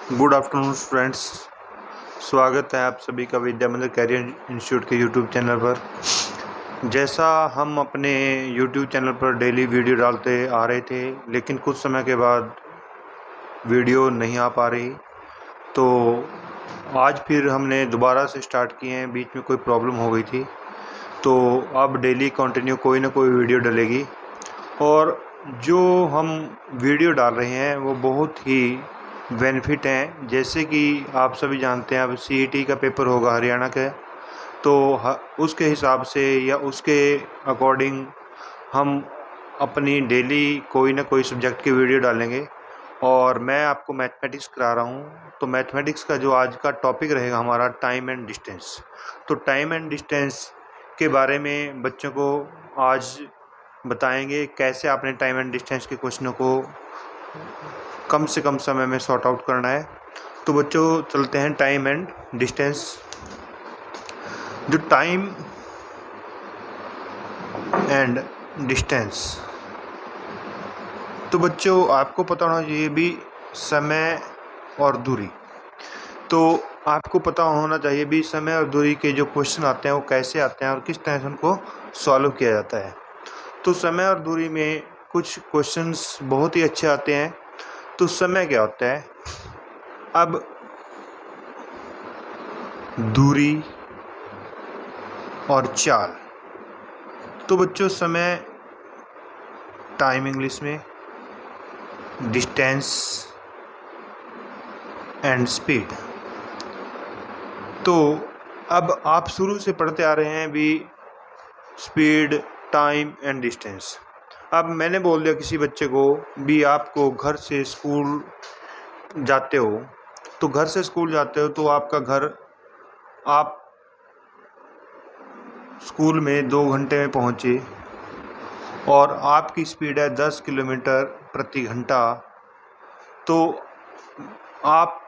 Good afternoon students. स्वागत है आप सभी का विद्या मंदिर कैरियर इंस्टीट्यूट के यूट्यूब चैनल पर। जैसा हम अपने यूट्यूब चैनल पर डेली वीडियो डालते आ रहे थे, लेकिन कुछ समय के बाद वीडियो नहीं आ पा रही, तो आज फिर हमने दोबारा से स्टार्ट किए हैं। बीच में कोई प्रॉब्लम हो गई थी, तो अब डेली कंटिन्यू कोई ना कोई वीडियो डलेगी। और जो हम वीडियो डाल रहे हैं वो बहुत ही बेनिफिट हैं। जैसे कि आप सभी जानते हैं, अब सीईटी का पेपर होगा हरियाणा का, तो उसके हिसाब से या उसके अकॉर्डिंग हम अपनी डेली कोई ना कोई सब्जेक्ट की वीडियो डालेंगे। और मैं आपको मैथमेटिक्स करा रहा हूँ, तो मैथमेटिक्स का जो आज का टॉपिक रहेगा हमारा टाइम एंड डिस्टेंस। तो टाइम एंड डिस्टेंस के बारे में बच्चों को आज बताएंगे कैसे आपने टाइम एंड डिस्टेंस के क्वेश्चनों को कम से कम समय में सॉर्ट आउट करना है। तो बच्चों चलते हैं टाइम एंड डिस्टेंस। जो टाइम एंड डिस्टेंस, तो बच्चों आपको पता होना चाहिए भी समय और दूरी। तो आपको पता होना चाहिए भी समय और दूरी के जो क्वेश्चन आते हैं वो कैसे आते हैं और किस तरह से उनको सॉल्व किया जाता है। तो समय और दूरी में कुछ क्वेश्चंस बहुत ही अच्छे आते हैं। तो समय क्या होता है, अब दूरी और चाल। तो बच्चों समय टाइम इंग्लिश में, डिस्टेंस एंड स्पीड। तो अब आप शुरू से पढ़ते आ रहे हैं भी स्पीड, टाइम एंड डिस्टेंस। अब मैंने बोल दिया किसी बच्चे को भी आपको घर से स्कूल जाते हो, तो घर से स्कूल जाते हो तो आपका घर, आप स्कूल में 2 घंटे में पहुँचे और आपकी स्पीड है 10 किलोमीटर प्रति घंटा। तो आप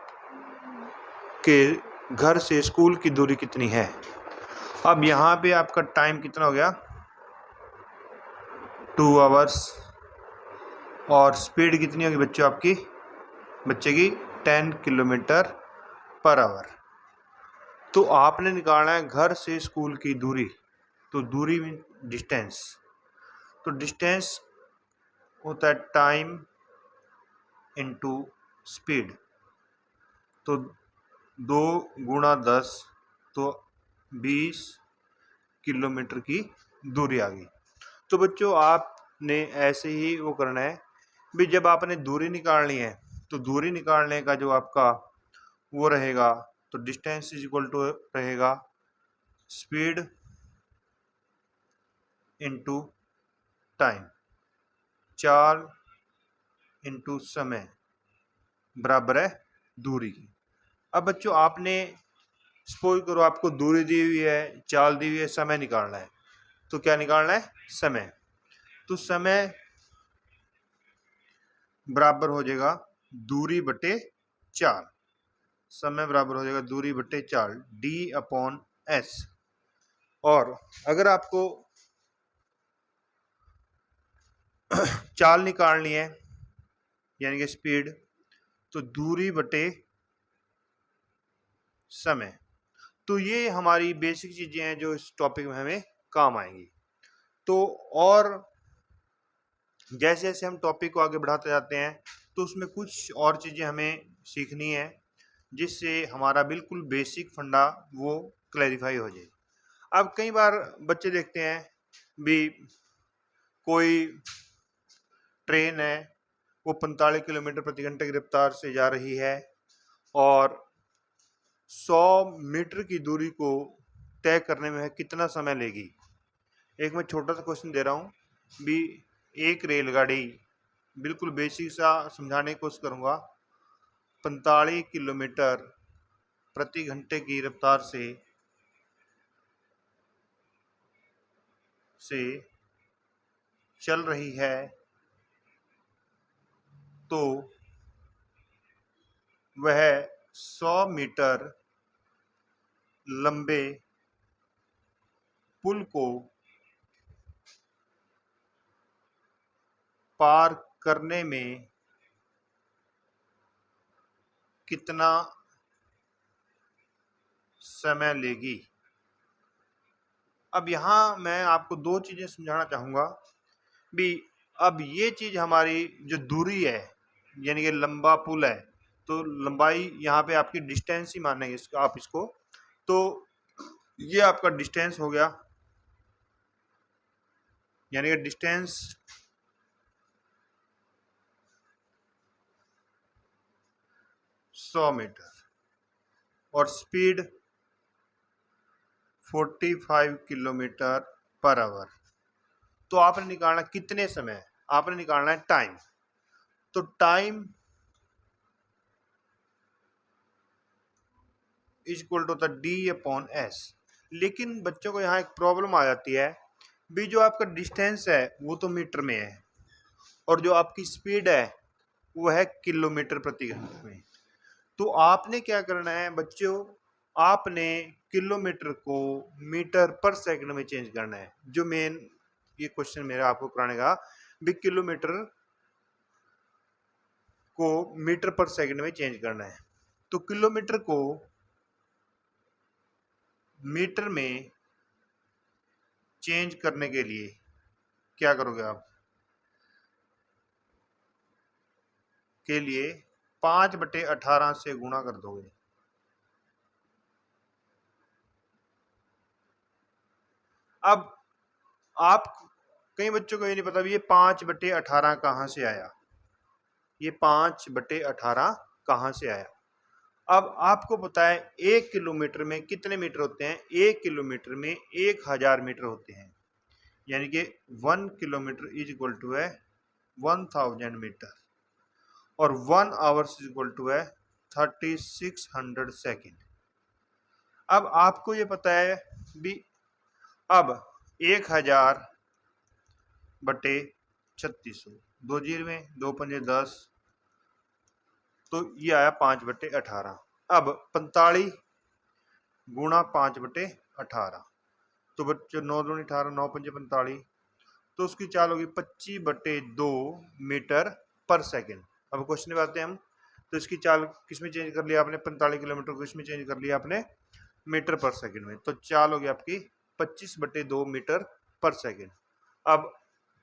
के घर से स्कूल की दूरी कितनी है? अब यहाँ पे आपका टाइम कितना हो गया, 2 आवर्स। और स्पीड कितनी होगी बच्चों आपकी, बच्चे की 10 किलोमीटर पर आवर। तो आपने निकालना है घर से स्कूल की दूरी। तो दूरी मीन डिस्टेंस। तो डिस्टेंस होता है टाइम इनटू स्पीड। तो 2 गुणा 10, तो 20 किलोमीटर की दूरी आ गई। तो बच्चों आपने ऐसे ही वो करना है भी, जब आपने दूरी निकालनी है तो दूरी निकालने का जो आपका वो रहेगा, तो डिस्टेंस इज इक्वल टू रहेगा स्पीड इनटू टाइम, चाल इनटू समय बराबर है दूरी की। अब बच्चों आपने सपोज करो आपको दूरी दी हुई है, चाल दी हुई है, समय निकालना है। तो क्या निकालना है, समय। तो समय बराबर हो जाएगा दूरी बटे चाल। समय बराबर हो जाएगा दूरी बटे चाल, D/S। और अगर आपको चाल निकालनी है यानी कि स्पीड, तो दूरी बटे समय। तो ये हमारी बेसिक चीजें हैं जो इस टॉपिक में हमें काम आएंगी। तो और जैसे जैसे हम टॉपिक को आगे बढ़ाते जाते हैं तो उसमें कुछ और चीजें हमें सीखनी है, जिससे हमारा बिल्कुल बेसिक फंडा वो क्लैरिफाई हो जाए। अब कई बार बच्चे देखते हैं भी कोई ट्रेन है, वो 45 किलोमीटर प्रति घंटे की रफ्तार से जा रही है और 100 मीटर की दूरी को तय करने में कितना समय लेगी। एक मैं छोटा सा क्वेश्चन दे रहा हूँ भी, एक रेलगाड़ी, बिल्कुल बेसिक सा समझाने की कोशिश करूँगा, 45 किलोमीटर प्रति घंटे की रफ्तार से चल रही है, तो वह 100 मीटर लंबे पुल को पार करने में कितना समय लेगी। अब यहाँ मैं आपको दो चीजें समझाना चाहूंगा भी। अब ये चीज हमारी जो दूरी है, यानी कि लंबा पुल है, तो लंबाई यहाँ पे आपकी डिस्टेंस ही मानेंगे इसका आप इसको। तो ये आपका डिस्टेंस हो गया, यानी कि डिस्टेंस सौ मीटर और स्पीड 45 किलोमीटर पर आवर। तो आपने निकालना कितने समय, आपने निकालना है टाइम। तो time is equal to the d/s। लेकिन बच्चों को यहाँ एक प्रॉब्लम आ जाती है भी, जो आपका डिस्टेंस है वो तो मीटर में है और जो आपकी स्पीड है वो है किलोमीटर प्रति घंटा में। तो आपने क्या करना है बच्चों, आपने किलोमीटर को मीटर पर सेकंड में चेंज करना है। जो मेन ये क्वेश्चन मेरा आपको कराने का भी, किलोमीटर को मीटर पर सेकंड में चेंज करना है। तो किलोमीटर को मीटर में चेंज करने के लिए क्या करोगे आप, के लिए 5/18 से गुणा कर दोगे। अब आप, कई बच्चों को ये नहीं पता भी ये 5/18 कहाँ से आया, ये 5/18 कहाँ से आया। अब आपको पता है 1 किलोमीटर में कितने मीटर होते हैं, 1 किलोमीटर में 1000 मीटर होते हैं, यानी कि 1 किलोमीटर इज इक्वल टू है 1000 मीटर और 1 आवर्स इज इक्वल टू है 3600 सेकेंड। अब आपको ये पता है भी, अब 1000/3600, 2 जीरो में 2 पंजे 10, तो ये आया 5/18। अब 45 गुणा 5/18, तो बच्चों 9 दूनी 18, 9 पंजे 45, तो उसकी चाल होगी 25/2 मीटर पर सेकेंड। अब क्वेश्चन में आते हैं हम, तो इसकी चाल किसमें चेंज कर लिया आपने, 45 किलोमीटर को इसमें चेंज कर लिया आपने मीटर पर सेकेंड में, तो चाल होगी आपकी 25/2 मीटर पर सेकेंड। अब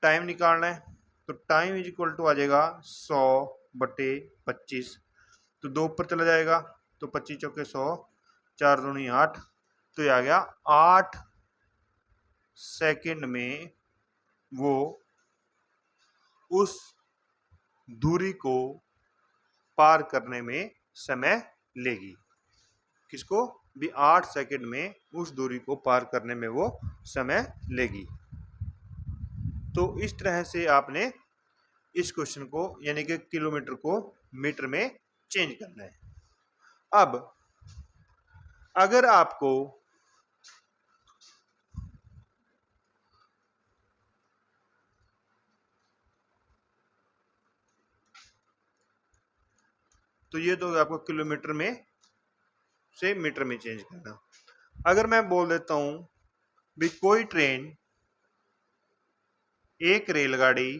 टाइम निकालना है, तो टाइम इज इक्वल टू आ जाएगा 100/25, तो 2 ऊपर चला जाएगा, तो 25 चौके 100, 4 दूनी 8, तो ये आ गया 8 सेकेंड में वो उस दूरी को पार करने में समय लेगी। किसको भी, 8 सेकेंड में उस दूरी को पार करने में वो समय लेगी। तो इस तरह से आपने इस क्वेश्चन को, यानी कि किलोमीटर को मीटर में चेंज करना है। अब अगर आपको तो ये तो आपको किलोमीटर में से मीटर में चेंज करना। अगर मैं बोल देता हूं भी कोई ट्रेन, एक रेलगाड़ी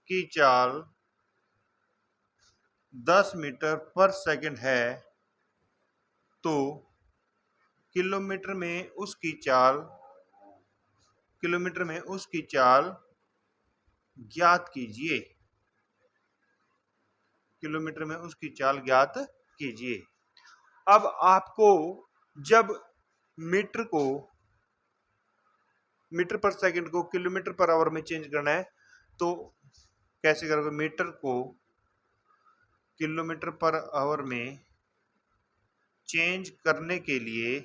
की चाल 10 मीटर पर सेकंड है, तो किलोमीटर में उसकी चाल ज्ञात कीजिए। किलोमीटर में उसकी चाल ज्ञात कीजिए। अब आपको जब मीटर पर सेकंड को किलोमीटर पर आवर में चेंज करना है, तो कैसे करोगे, मीटर को किलोमीटर पर आवर में चेंज करने के लिए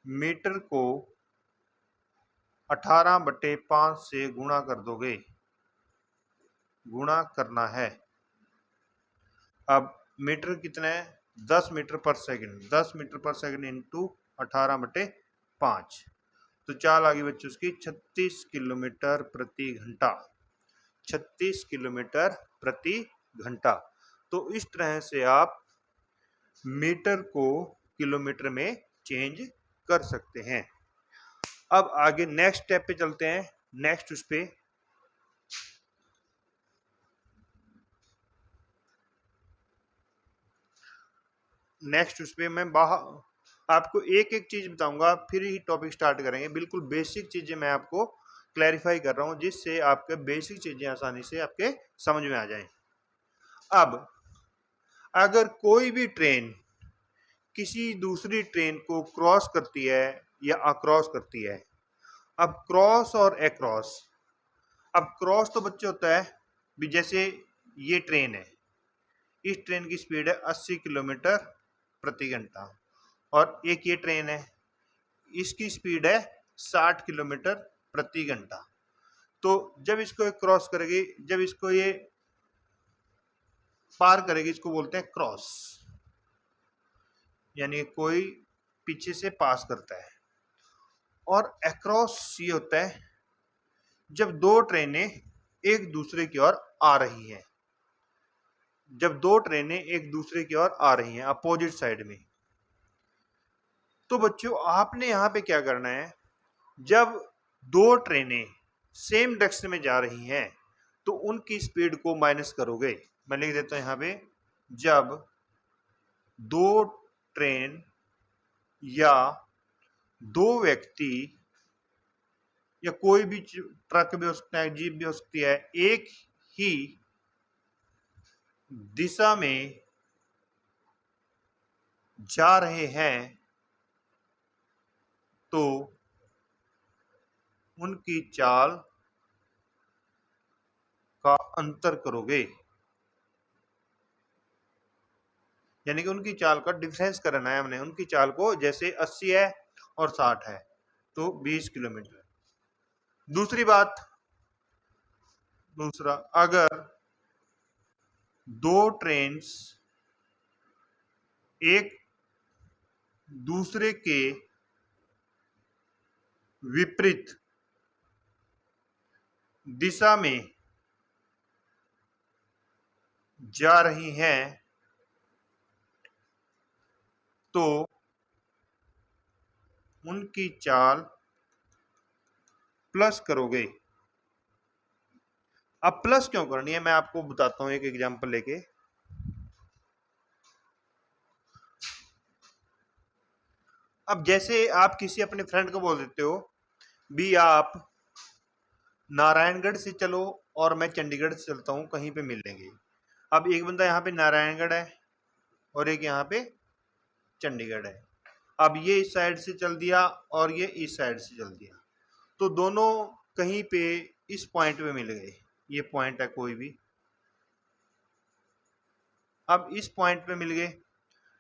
मीटर को 18/5 से गुणा कर दोगे, गुणा करना है। अब मीटर कितना है, 10 मीटर पर सेकंड, 10 मीटर पर सेकंड इंटू 18/5, तो चाल आ गई बच्चों उसकी 36 किलोमीटर प्रति घंटा, 36 किलोमीटर प्रति घंटा। तो इस तरह से आप मीटर को किलोमीटर में चेंज कर सकते हैं। अब आगे नेक्स्ट स्टेप पे चलते हैं। नेक्स्ट उस पे मैं बाहर आपको एक एक चीज बताऊंगा, फिर ही टॉपिक स्टार्ट करेंगे। बिल्कुल बेसिक चीजें मैं आपको क्लैरिफाई कर रहा हूं, जिससे आपके बेसिक चीजें आसानी से आपके समझ में आ जाएं। अब अगर कोई भी ट्रेन किसी दूसरी ट्रेन को क्रॉस करती है या अक्रॉस करती है, अब क्रॉस और अक्रॉस, अब क्रॉस तो बच्चे होता है भी, जैसे ये ट्रेन है, इस ट्रेन की स्पीड है 80 किलोमीटर प्रति घंटा, और एक ये ट्रेन है, इसकी स्पीड है 60 किलोमीटर प्रति घंटा। तो जब इसको क्रॉस करेगी, जब इसको ये पार करेगी, इसको बोलते हैं क्रॉस, यानी कोई पीछे से पास करता है। और अक्रॉस ये होता है जब दो ट्रेनें एक दूसरे की ओर आ रही हैं, जब दो ट्रेनें एक दूसरे की ओर आ रही हैं अपोजिट साइड में। तो बच्चों आपने यहां पे क्या करना है, जब दो ट्रेनें सेम डायरेक्शन में जा रही हैं तो उनकी स्पीड को माइनस करोगे। मैं लिख देता हूं यहां पे, जब दो ट्रेन या दो व्यक्ति या कोई भी ट्रक भी हो सकता है, जीप भी हो सकती है, एक ही दिशा में जा रहे हैं तो उनकी चाल का अंतर करोगे, यानी कि उनकी चाल का डिफरेंस करना है हमने। उनकी चाल को, जैसे 80 है और 60 है तो 20 किलोमीटर। दूसरा, अगर दो ट्रेन्स एक दूसरे के विपरीत दिशा में जा रही हैं तो उनकी चाल प्लस करोगे। अब प्लस क्यों करनी है मैं आपको बताता हूं एक एग्जांपल लेके। अब जैसे आप किसी अपने फ्रेंड को बोल देते हो भी, आप नारायणगढ़ से चलो और मैं चंडीगढ़ से चलता हूं, कहीं पे मिल लेंगे। अब एक बंदा यहाँ पे नारायणगढ़ है और एक यहाँ पे चंडीगढ़ है। अब ये इस साइड से चल दिया और ये इस साइड से चल दिया, तो दोनों कहीं पे इस पॉइंट पे मिल गए। ये पॉइंट है कोई भी, अब इस पॉइंट पे मिल गए।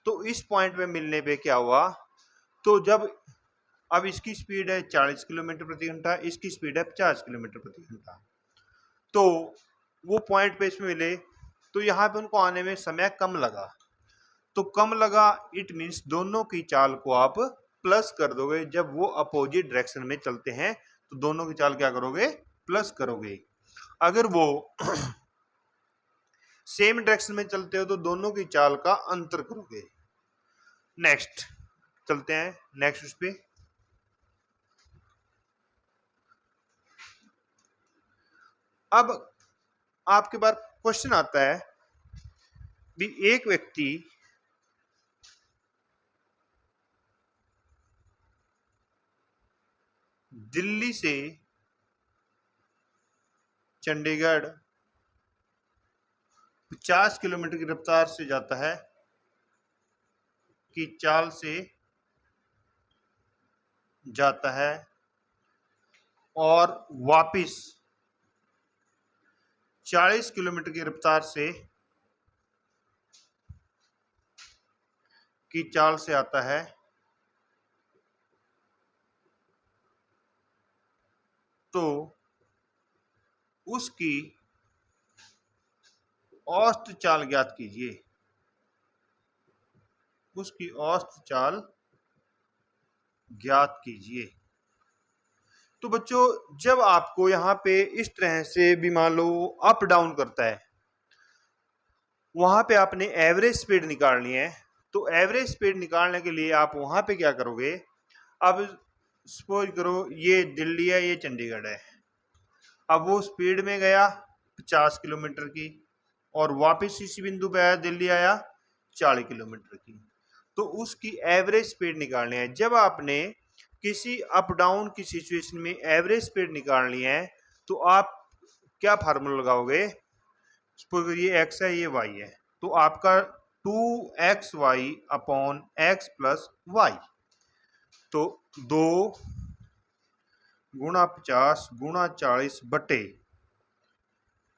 तो इस पॉइंट पे मिलने पे क्या हुआ, तो जब अब इसकी स्पीड है 40 किलोमीटर प्रति घंटा, इसकी स्पीड है 50 किलोमीटर प्रति घंटा, तो वो पॉइंट पे इसमें मिले तो यहाँ पे उनको आने में समय कम लगा। तो कम लगा इट मीन्स दोनों की चाल को आप प्लस कर दोगे। जब वो अपोजिट डायरेक्शन में चलते हैं तो दोनों की चाल क्या करोगे, प्लस करोगे। अगर वो सेम डायरेक्शन में चलते हो तो दोनों की चाल का अंतर करोगे। नेक्स्ट चलते हैं, नेक्स्ट उस पे। अब आपके पास क्वेश्चन आता है भी, एक व्यक्ति दिल्ली से चंडीगढ़ 50 किलोमीटर की रफ्तार से जाता है की चाल से जाता है और वापिस 40 किलोमीटर की रफ्तार से की चाल से आता है, तो उसकी औसत चाल ज्ञात कीजिए। उसकी औसत चाल ज्ञात कीजिए। तो बच्चों जब आपको यहाँ पे इस तरह से भी मान लो अप डाउन करता है, वहां पे आपने एवरेज स्पीड निकालनी है। तो एवरेज स्पीड निकालने के लिए आप वहां पे क्या करोगे, अब सपोज करो ये दिल्ली है, ये चंडीगढ़ है, अब वो स्पीड में गया 50 किलोमीटर की और वापस इसी बिंदु पे आया, दिल्ली आया 40 किलोमीटर की। तो उसकी एवरेज स्पीड निकालनी है। जब आपने किसी अप डाउन की सिचुएशन में एवरेज स्पीड निकालनी है तो आप क्या फार्मूला लगाओगे? सपोज ये x है, ये y है, तो आपका 2xy upon x plus Y. तो 2 गुणा 50 गुणा 40 बटे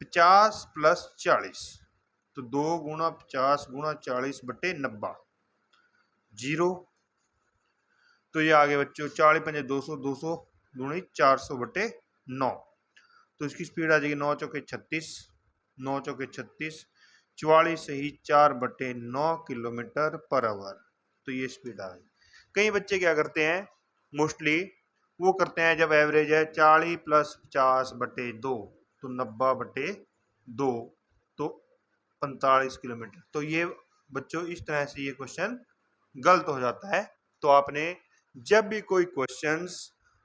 50 प्लस 40, तो 2 गुणा 50 गुणा 40 बटे 90, 0। तो ये आगे बच्चों 40 पंजे 200, 200 दूनी 400 बटे 9। तो इसकी स्पीड आ जाएगी 9 चौके 36, 9 चौके 36, 44 सही 4 बटे 9 किलोमीटर पर आवर। तो ये स्पीड आ गई। कई बच्चे क्या करते हैं, मोस्टली वो करते हैं जब एवरेज है 40 प्लस 50 बटे 2 तो 90 बटे 2 तो 45 किलोमीटर। तो ये बच्चों इस तरह से ये क्वेश्चन गलत हो जाता है। तो आपने जब भी कोई क्वेश्चंस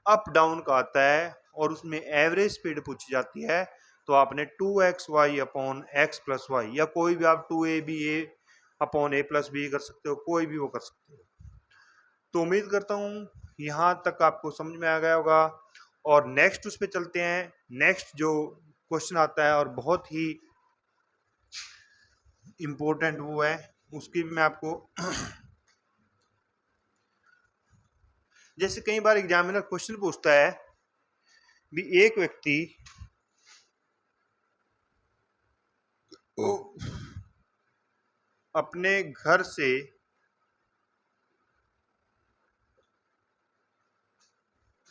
अप डाउन का आता है और उसमें एवरेज स्पीड पूछी जाती है तो आपने 2xy upon x plus Y या कोई भी आप 2ab upon a plus B कर सकते हो, कोई भी वो कर सकते हो। तो उम्मीद करता हूँ यहाँ तक आपको समझ में आ गया होगा। और नेक्स्ट उस पर चलते हैं। नेक्स्ट जो क्वेश्चन आता है और बहुत ही इम्पोर्टेंट वो है, उसकी भी मैं आपको जैसे कई बार एग्जामिनर क्वेश्चन पूछता है भी एक व्यक्ति अपने घर से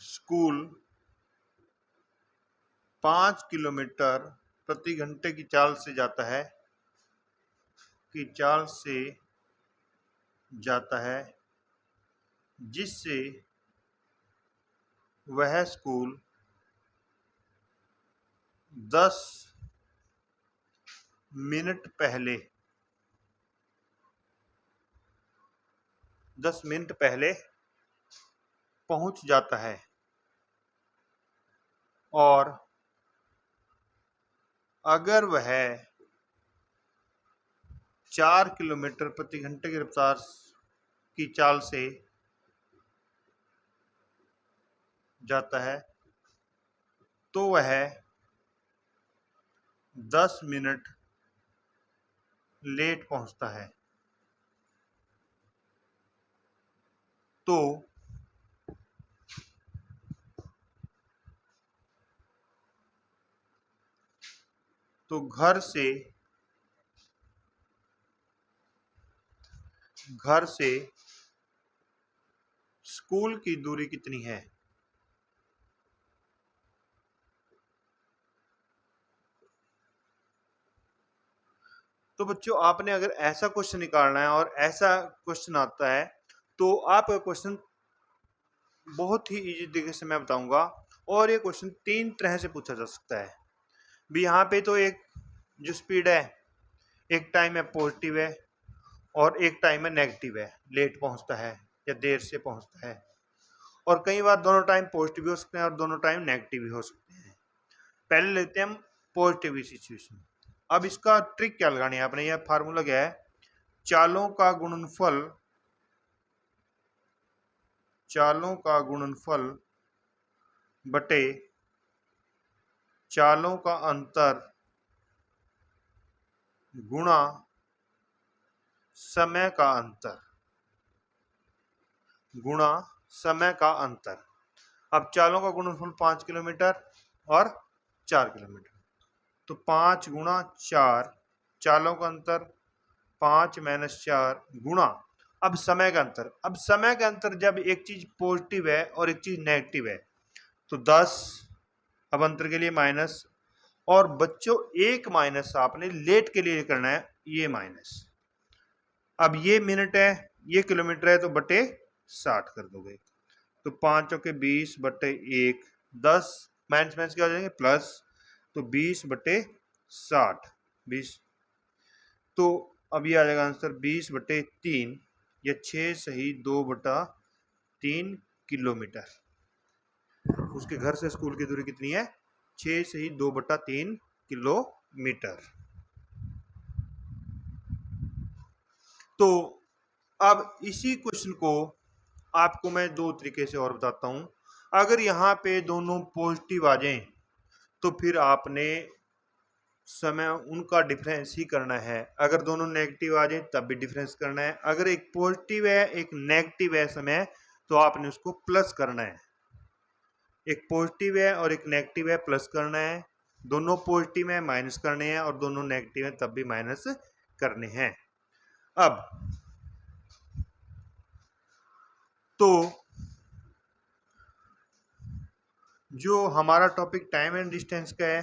स्कूल 5 किलोमीटर प्रति घंटे की चाल से जाता है जिससे वह स्कूल 10 मिनट पहले पहुंच जाता है और अगर वह 4 किलोमीटर प्रति घंटे की रफ्तार की चाल से जाता है तो वह 10 मिनट लेट पहुंचता है। तो घर से स्कूल की दूरी कितनी है? तो बच्चों आपने अगर ऐसा क्वेश्चन निकालना है और ऐसा क्वेश्चन आता है तो आपका क्वेश्चन बहुत ही इजी तरीके से मैं बताऊंगा। और ये क्वेश्चन 3 तरह से पूछा जा सकता है भी। यहाँ पे तो एक जो स्पीड है, एक टाइम है पॉजिटिव है और एक टाइम है नेगेटिव है, लेट पहुंचता है या देर से पहुंचता है। और कई बार दोनों टाइम पॉजिटिव भी हो सकते हैं और दोनों टाइम नेगेटिव भी हो सकते हैं। पहले लेते हैं हम पॉजिटिव सिचुएशन। अब इसका ट्रिक क्या लगानी है आपने, यह फार्मूला क्या है, चालों का गुणनफल बटे चालों का अंतर गुणा समय का अंतर। अब चालों का गुणनफल 5 किलोमीटर और 4 किलोमीटर, तो 5 गुणा 4, चालों का अंतर 5 माइनस 4 गुणा अब समय का अंतर। अब समय का अंतर जब एक चीज पॉजिटिव है और एक चीज नेगेटिव है तो 10, अब अंतर के लिए माइनस, और बच्चों एक माइनस आपने लेट के लिए करना है, ये माइनस। अब ये मिनट है, ये किलोमीटर है, तो बटे 60 कर दोगे। तो 5 चौके 20 बटे 1, 10 माइनस माइनस क्या हो जाएंगे प्लस, तो 20 बटे 60, 20। तो अब ये आ जाएगा आंसर 20 बटे 3 या 6 सही 2 बटा 3 किलोमीटर। उसके घर से स्कूल की दूरी कितनी है? 6 से ही 2/3 किलोमीटर। तो अब इसी क्वेश्चन को आपको मैं दो तरीके से और बताता हूं। अगर यहाँ पे दोनों पॉजिटिव आ जाएं तो फिर आपने समय उनका डिफरेंस ही करना है। अगर दोनों नेगेटिव आ जाए तब भी डिफरेंस करना है। अगर एक पॉजिटिव है एक नेगेटिव है समय, तो आपने उसको प्लस करना है। एक पॉजिटिव है और एक नेगेटिव है, प्लस करना है। दोनों पॉजिटिव है माइनस करने हैं, और दोनों नेगेटिव है तब भी माइनस करने हैं। अब तो जो हमारा टॉपिक टाइम एंड डिस्टेंस का है,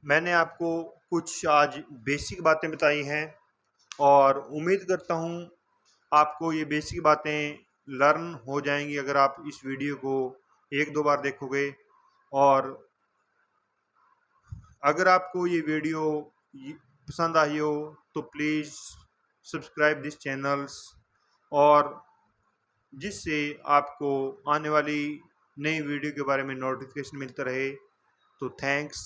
मैंने आपको कुछ आज बेसिक बातें बताई हैं, और उम्मीद करता हूँ आपको ये बेसिक बातें लर्न हो जाएंगी अगर आप इस वीडियो को एक दो बार देखोगे। और अगर आपको ये वीडियो पसंद आई हो तो प्लीज़ सब्सक्राइब दिस चैनल्स, और जिससे आपको आने वाली नई वीडियो के बारे में नोटिफिकेशन मिलता रहे। तो थैंक्स।